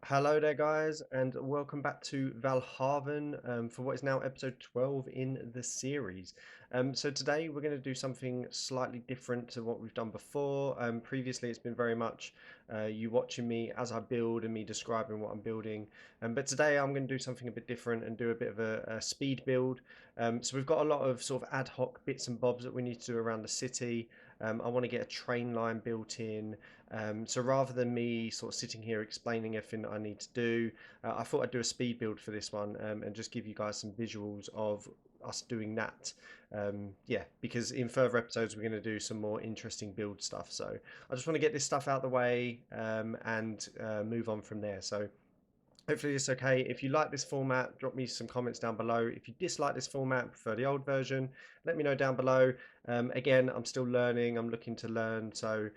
Hello there, guys, and welcome back to Valhaven for what is now episode 12 in the series. So today we're going to do something slightly different to what we've done before. Previously, it's been very much you watching me as I build and me describing what I'm building. But today I'm going to do something a bit different and do a bit of a speed build. So we've got a lot of sort of ad hoc bits and bobs that we need to do around the city. I want to get a train line built in. So rather than me sort of sitting here explaining everything that I need to do, I thought I'd do a speed build for this one and just give you guys some visuals of us doing that. Yeah, because in further episodes we're going to do some more interesting build stuff. So I just want to get this stuff out of the way and move on from there. So hopefully it's okay. If you like this format, drop me some comments down below. If you dislike this format, prefer the old version, let me know down below. Again, I'm still learning. I'm looking to learn. So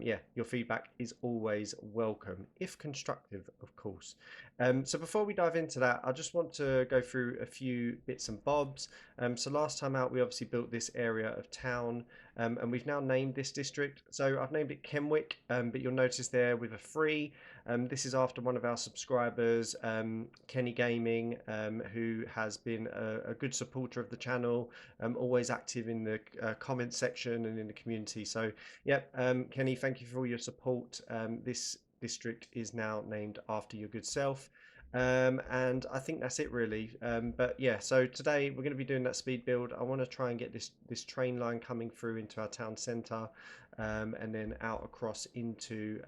yeah, your feedback is always welcome, if constructive, of course. So before we dive into that, I just want to go through a few bits and bobs. So last time out, we obviously built this area of town, and we've now named this district. So I've named it Kenwick, but you'll notice there with a 3. This is after one of our subscribers, Kenny Gaming, who has been a good supporter of the channel, always active in the comment section and in the community. So, yep, Kenny, thank you for all your support. This district is now named after your good self. And I think that's it really. But yeah, so today we're going to be doing that speed build. I want to try and get this train line coming through into our town centre, and then out across into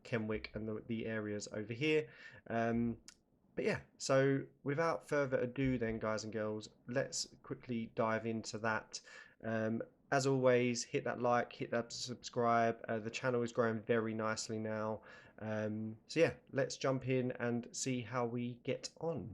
Kenwick and the areas over here. But yeah, so without further ado then, guys and girls, let's quickly dive into that. As always, hit that like, hit that subscribe. The channel is growing very nicely now. So yeah, let's jump in and see how we get on.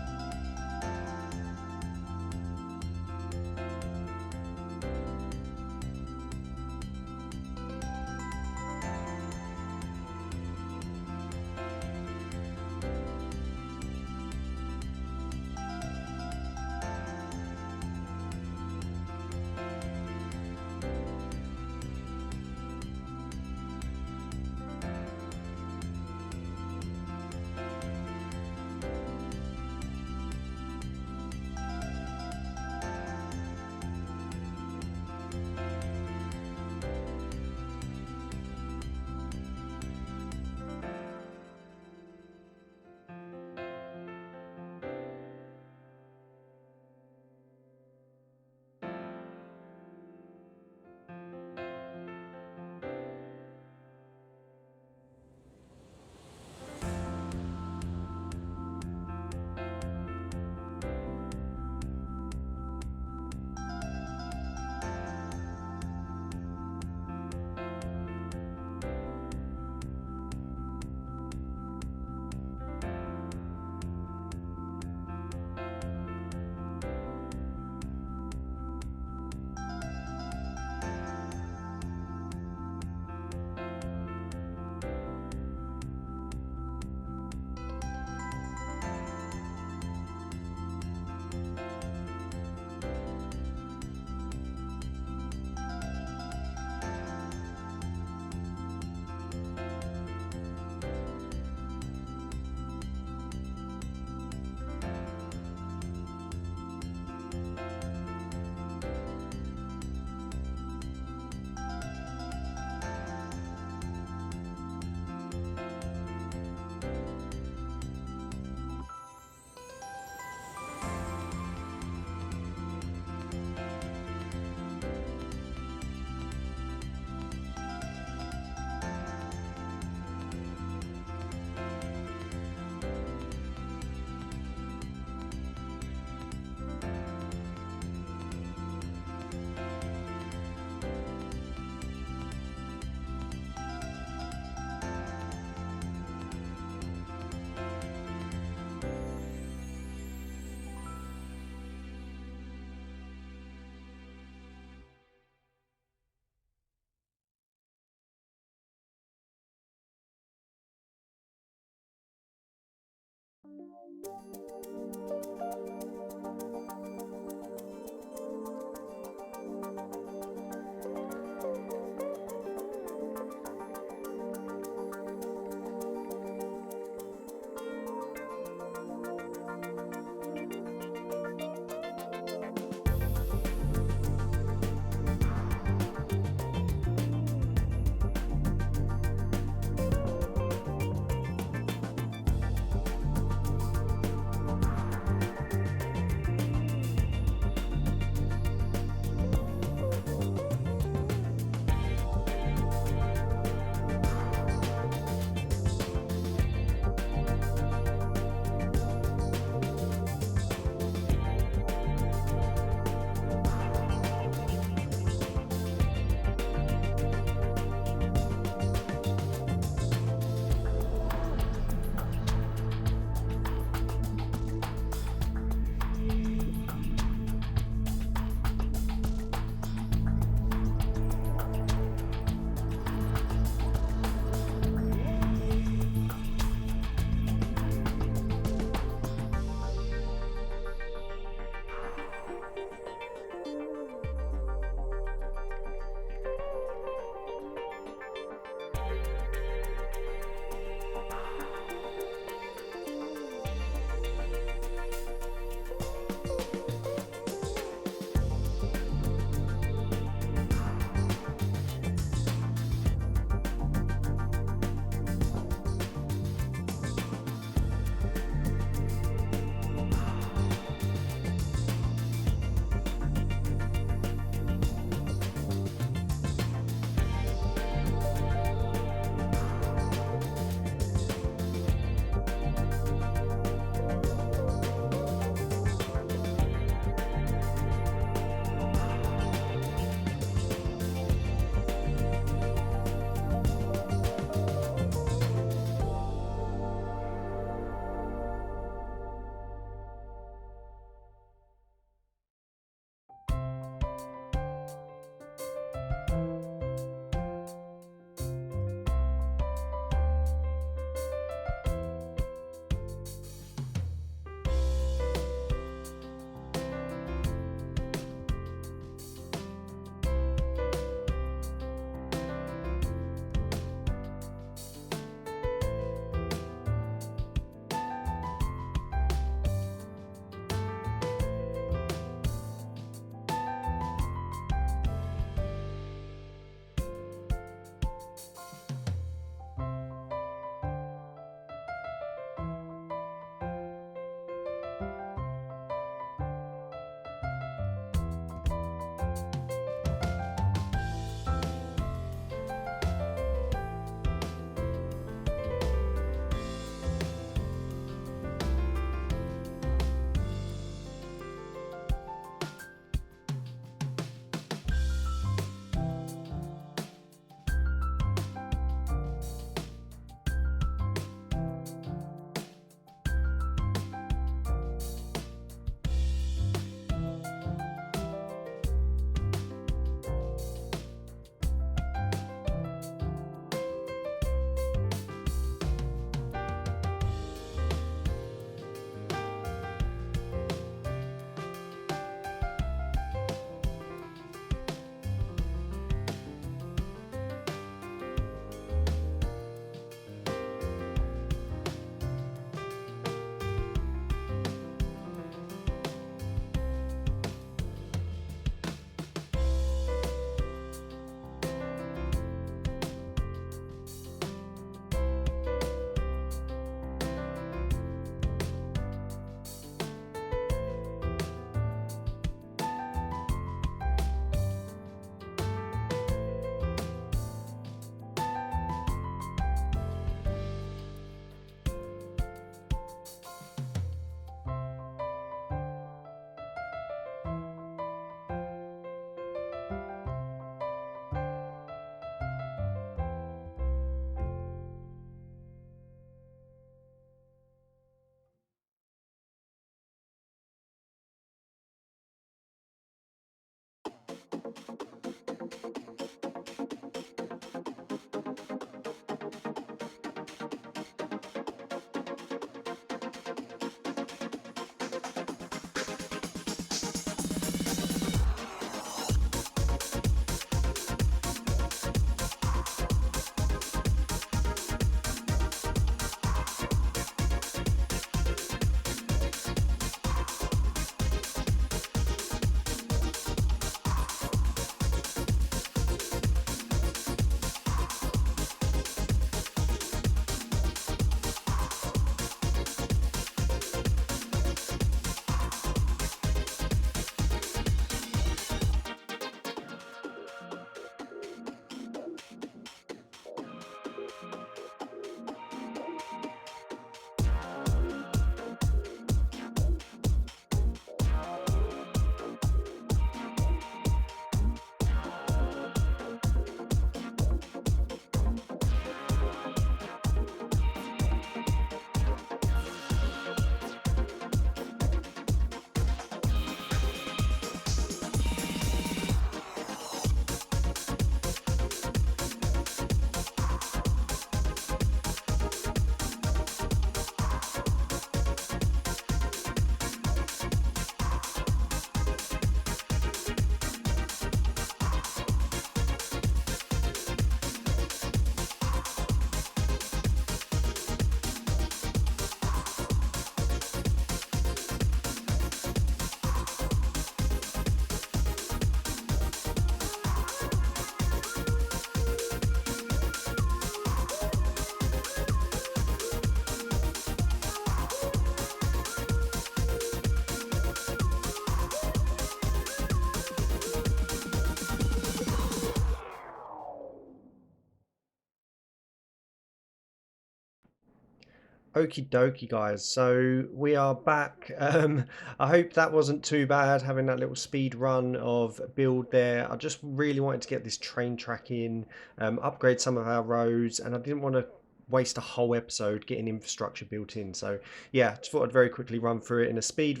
Okie dokie, guys. So we are back. I hope that wasn't too bad having that little speed run of build there. I just really wanted to get this train track in, upgrade some of our roads, and I didn't want to waste a whole episode getting infrastructure built in. So yeah, just thought I'd very quickly run through it in a speed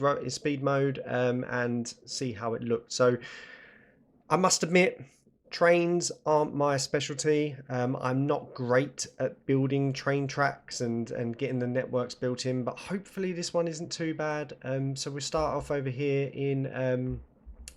mode, and see how it looked. So I must admit, trains aren't my specialty. I'm not great at building train tracks and getting the networks built in, but hopefully this one isn't too bad. So we start off over here in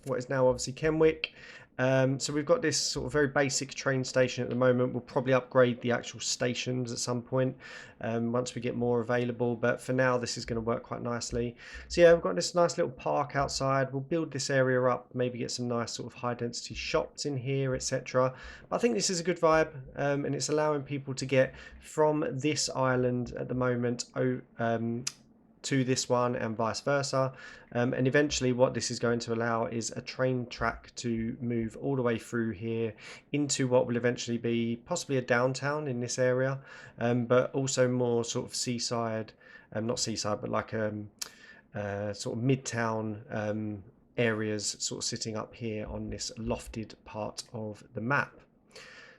what is now obviously Kenwick. So we've got this sort of very basic train station at the moment. We'll probably upgrade the actual stations at some point once we get more available, but for now this is going to work quite nicely. So yeah, we've got this nice little park outside. We'll build this area up, maybe get some nice sort of high density shops in here, etc. But I think this is a good vibe, and it's allowing people to get from this island at the moment to this one and vice versa, and eventually what this is going to allow is a train track to move all the way through here into what will eventually be possibly a downtown in this area, but also more sort of seaside, not seaside, but like sort of midtown areas sort of sitting up here on this lofted part of the map.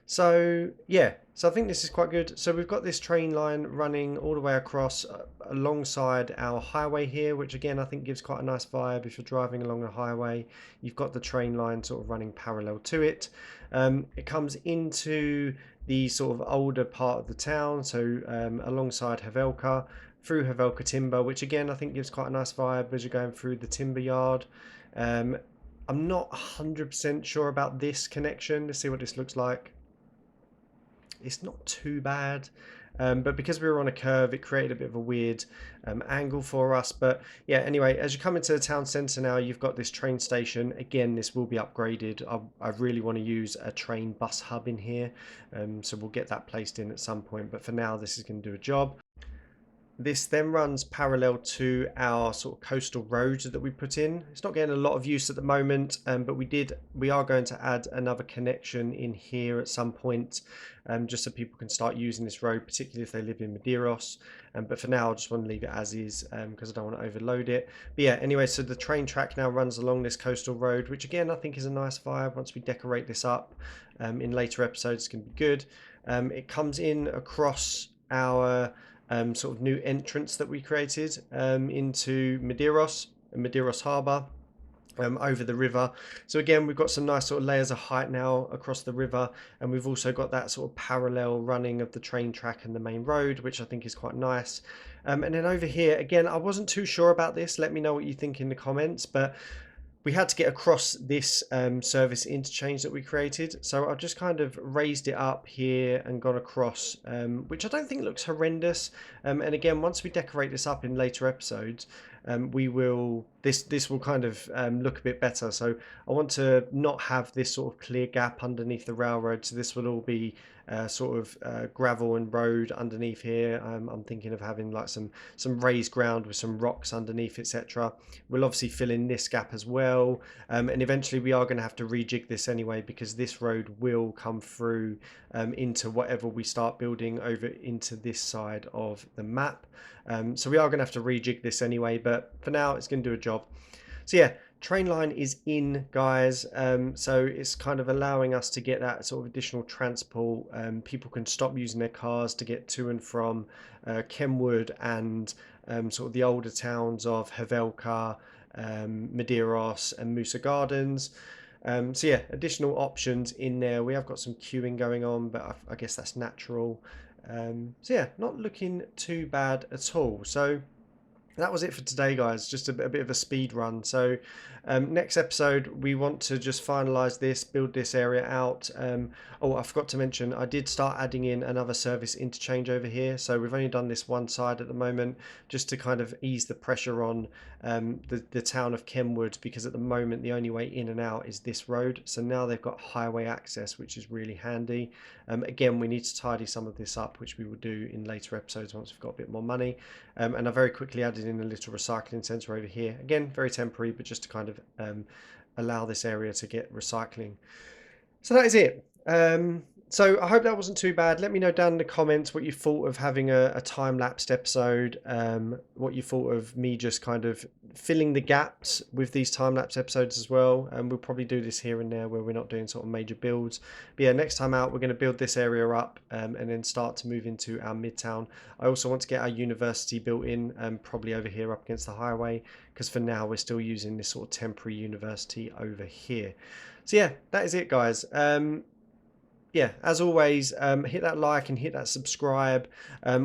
So yeah, so I think this is quite good. So we've got this train line running all the way across alongside our highway here, which again I think gives quite a nice vibe. If you're driving along the highway, you've got the train line sort of running parallel to it. It comes into the sort of older part of the town, so alongside Havelka, through Havelka Timber, which again I think gives quite a nice vibe as you're going through the timber yard. I'm not 100% sure about this connection. Let's see what this looks like. It's not too bad, but because we were on a curve, it created a bit of a weird angle for us. But yeah, anyway, as you come into the town centre now, you've got this train station. Again, this will be upgraded. I really want to use a train bus hub in here, so we'll get that placed in at some point. But for now, this is going to do a job. This then runs parallel to our sort of coastal roads that we put in. It's not getting a lot of use at the moment, but we are going to add another connection in here at some point, just so people can start using this road, particularly if they live in Medeiros. But for now, I just want to leave it as is because I don't want to overload it. But yeah, anyway, so the train track now runs along this coastal road, which again I think is a nice vibe. Once we decorate this up in later episodes, it's going to be good. It comes in across our sort of new entrance that we created into Medeiros Harbour, over the river. So again, we've got some nice sort of layers of height now across the river, and we've also got that sort of parallel running of the train track and the main road, which I think is quite nice. And then over here, again, I wasn't too sure about this. Let me know what you think in the comments, but we had to get across this service interchange that we created. So I've just kind of raised it up here and gone across, which I don't think looks horrendous. And again, once we decorate this up in later episodes, this will kind of look a bit better. So I want to not have this sort of clear gap underneath the railroad. So this will all be sort of gravel and road underneath here. I'm thinking of having like some raised ground with some rocks underneath, etc. We'll obviously fill in this gap as well, and eventually we are going to have to rejig this anyway, because this road will come through into whatever we start building over into this side of the map. So we are going to have to rejig this anyway, but for now it's going to do a job. So yeah, train line is in, guys. So it's kind of allowing us to get that sort of additional transport. People can stop using their cars to get to and from Kenwood and sort of the older towns of Havelka, Medeiros and Musa Gardens. So yeah, additional options in there. We have got some queuing going on, but I guess that's natural. So yeah, not looking too bad at all. So that was it for today, guys. Just a bit of a speed run. So next episode, we want to just finalize this, build this area out. Oh, I forgot to mention, I did start adding in another service interchange over here. So we've only done this one side at the moment, just to kind of ease the pressure on the town of Kenwood, because at the moment the only way in and out is this road. So now they've got highway access, which is really handy. Again, we need to tidy some of this up, which we will do in later episodes once we've got a bit more money. And I very quickly added in a little recycling centre over here. Again, very temporary, but just to kind of allow this area to get recycling. So that is it. So I hope that wasn't too bad. Let me know down in the comments what you thought of having a time-lapsed episode, what you thought of me just kind of filling the gaps with these time-lapse episodes as well. And we'll probably do this here and there where we're not doing sort of major builds. But yeah, next time out, we're going to build this area up and then start to move into our midtown. I also want to get our university built in, probably over here up against the highway, because for now we're still using this sort of temporary university over here. So yeah, that is it, guys. Yeah, as always, hit that like and hit that subscribe.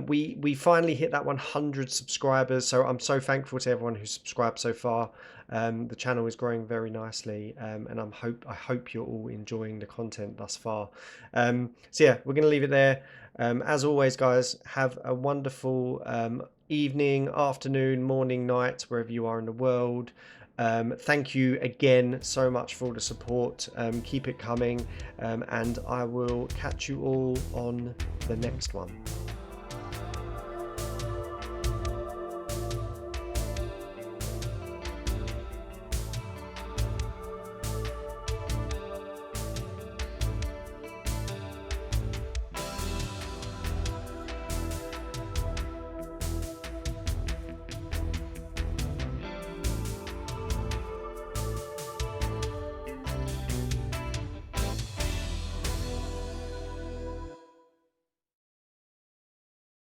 We finally hit that 100 subscribers, so I'm so thankful to everyone who's subscribed so far. The channel is growing very nicely, and I hope you're all enjoying the content thus far. So yeah, we're going to leave it there. As always, guys, have a wonderful evening, afternoon, morning, night, wherever you are in the world. Thank you again so much for all the support. Keep it coming, and I will catch you all on the next one.